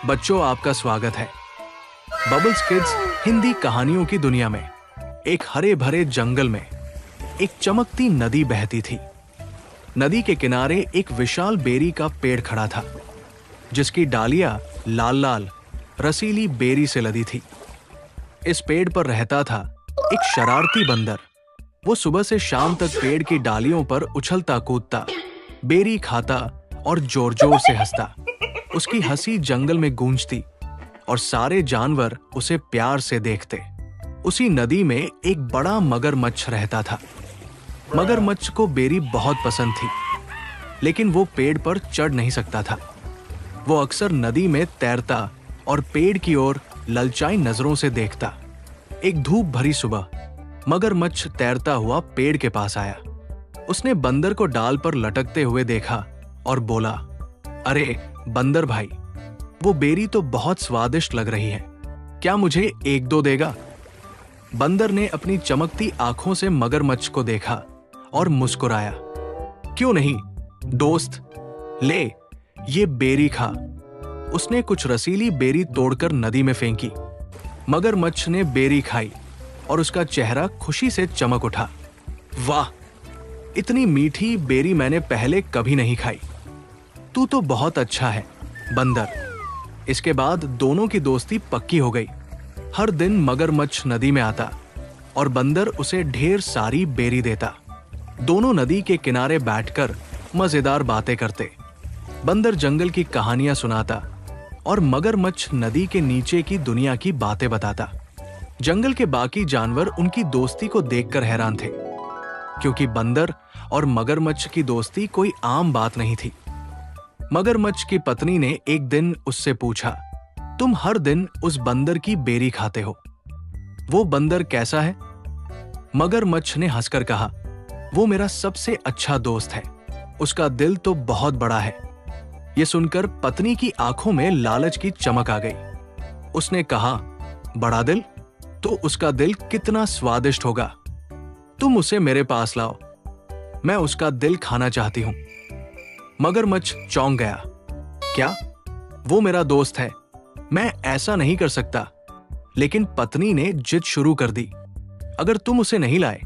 बच्चों, आपका स्वागत है बबल्स किड्स हिंदी कहानियों की दुनिया में। एक हरे भरे जंगल में एक चमकती नदी बहती थी। नदी के किनारे एक विशाल बेरी का पेड़ खड़ा था, जिसकी डालियां लाल लाल रसीली बेरी से लदी थी। इस पेड़ पर रहता था एक शरारती बंदर। वो सुबह से शाम तक पेड़ की डालियों पर उछलता कूदता, बेरी खाता और जोर जोर से हंसता। उसकी हंसी जंगल में गूंजती और सारे जानवर उसे प्यार से देखते। उसी नदी में एक बड़ा मगरमच्छ रहता था। मगरमच्छ को बेरी बहुत पसंद थी, लेकिन वो पेड़ पर चढ़ नहीं सकता था। वो अक्सर नदी में तैरता और पेड़ की ओर ललचाई नजरों से देखता। एक धूप भरी सुबह मगरमच्छ तैरता हुआ पेड़ के पास आया। उसने बंदर को डाल पर लटकते हुए देखा और बोला, अरे बंदर भाई, वो बेरी तो बहुत स्वादिष्ट लग रही है, क्या मुझे एक दो देगा? बंदर ने अपनी चमकती आंखों से मगरमच्छ को देखा और मुस्कुराया। क्यों नहीं दोस्त, ले ये बेरी खा। उसने कुछ रसीली बेरी तोड़कर नदी में फेंकी। मगरमच्छ ने बेरी खाई और उसका चेहरा खुशी से चमक उठा। वाह, इतनी मीठी बेरी मैंने पहले कभी नहीं खाई। तू तो बहुत अच्छा है बंदर। इसके बाद दोनों की दोस्ती पक्की हो गई। हर दिन मगरमच्छ नदी में आता और बंदर उसे ढेर सारी बेरी देता। दोनों नदी के किनारे बैठकर मजेदार बातें करते। बंदर जंगल की कहानियां सुनाता और मगरमच्छ नदी के नीचे की दुनिया की बातें बताता। जंगल के बाकी जानवर उनकी दोस्ती को देखकर हैरान थे, क्योंकि बंदर और मगरमच्छ की दोस्ती कोई आम बात नहीं थी। मगरमच्छ की पत्नी ने एक दिन उससे पूछा, तुम हर दिन उस बंदर की बेरी खाते हो, वो बंदर कैसा है? मगरमच्छ ने हंसकर कहा, वो मेरा सबसे अच्छा दोस्त है, उसका दिल तो बहुत बड़ा है। यह सुनकर पत्नी की आंखों में लालच की चमक आ गई। उसने कहा, बड़ा दिल? तो उसका दिल कितना स्वादिष्ट होगा। तुम उसे मेरे पास लाओ, मैं उसका दिल खाना चाहती हूं। मगरमच्छ चौंक गया। क्या? वो मेरा दोस्त है, मैं ऐसा नहीं कर सकता। लेकिन पत्नी ने जिद शुरू कर दी, अगर तुम उसे नहीं लाए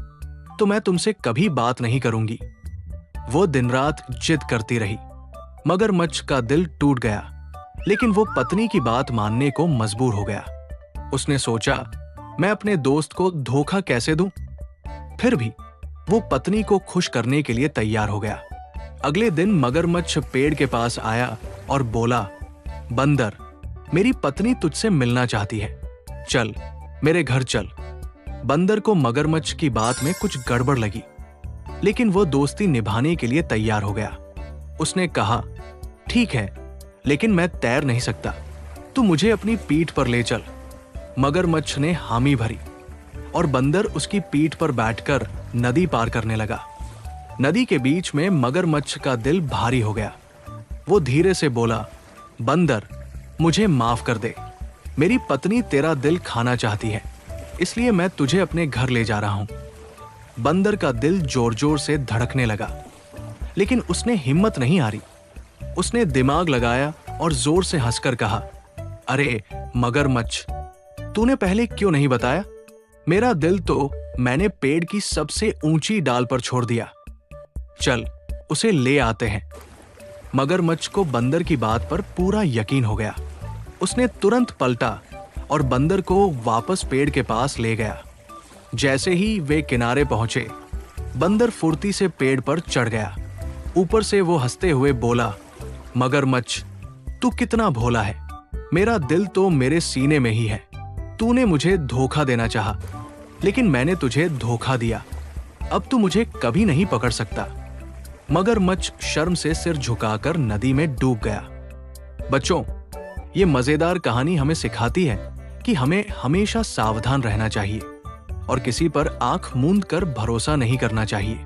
तो मैं तुमसे कभी बात नहीं करूंगी। वो दिन रात जिद करती रही। मगरमच्छ का दिल टूट गया, लेकिन वो पत्नी की बात मानने को मजबूर हो गया। उसने सोचा, मैं अपने दोस्त को धोखा कैसे दूं? फिर भी वो पत्नी को खुश करने के लिए तैयार हो गया। अगले दिन मगरमच्छ पेड़ के पास आया और बोला, बंदर, मेरी पत्नी तुझसे मिलना चाहती है, चल मेरे घर चल। बंदर को मगरमच्छ की बात में कुछ गड़बड़ लगी, लेकिन वो दोस्ती निभाने के लिए तैयार हो गया। उसने कहा, ठीक है, लेकिन मैं तैर नहीं सकता, तू मुझे अपनी पीठ पर ले चल। मगरमच्छ ने हामी भरी और बंदर उसकी पीठ पर बैठकर नदी पार करने लगा। नदी के बीच में मगरमच्छ का दिल भारी हो गया। वो धीरे से बोला, बंदर, मुझे माफ कर दे, मेरी पत्नी तेरा दिल खाना चाहती है, इसलिए मैं तुझे अपने घर ले जा रहा हूं। बंदर का दिल जोर जोर से धड़कने लगा, लेकिन उसने हिम्मत नहीं हारी। उसने दिमाग लगाया और जोर से हंसकर कहा, अरे मगरमच्छ, तूने पहले क्यों नहीं बताया? मेरा दिल तो मैंने पेड़ की सबसे ऊंची डाल पर छोड़ दिया। चल उसे ले आते हैं। मगरमच्छ को बंदर की बात पर पूरा यकीन हो गया। उसने तुरंत पलटा और बंदर को वापस पेड़ के पास ले गया। जैसे ही वे किनारे पहुंचे, बंदर फुर्ती से पेड़ पर चढ़ गया। ऊपर से वो हंसते हुए बोला, मगरमच्छ, तू कितना भोला है, मेरा दिल तो मेरे सीने में ही है। तूने मुझे धोखा देना चाहा, लेकिन मैंने तुझे धोखा दिया। अब तू मुझे कभी नहीं पकड़ सकता। मगरमच्छ शर्म से सिर झुकाकर नदी में डूब गया। बच्चों, ये मजेदार कहानी हमें सिखाती है कि हमें हमेशा सावधान रहना चाहिए और किसी पर आंख मूंद कर भरोसा नहीं करना चाहिए।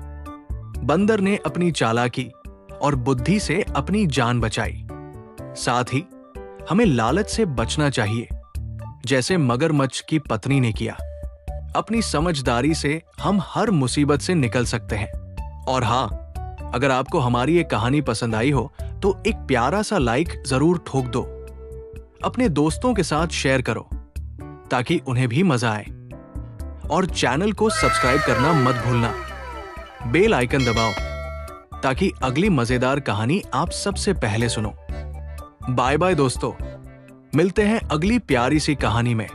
बंदर ने अपनी चालाकी और बुद्धि से अपनी जान बचाई। साथ ही हमें लालच से बचना चाहिए, जैसे मगरमच्छ की पत्नी ने किया। अपनी समझदारी से हम हर मुसीबत से निकल सकते हैं। और हाँ, अगर आपको हमारी ये कहानी पसंद आई हो तो एक प्यारा सा लाइक जरूर ठोक दो। अपने दोस्तों के साथ शेयर करो ताकि उन्हें भी मजा आए। और चैनल को सब्सक्राइब करना मत भूलना। बेल आइकन दबाओ ताकि अगली मजेदार कहानी आप सबसे पहले सुनो। बाय बाय दोस्तों, मिलते हैं अगली प्यारी सी कहानी में।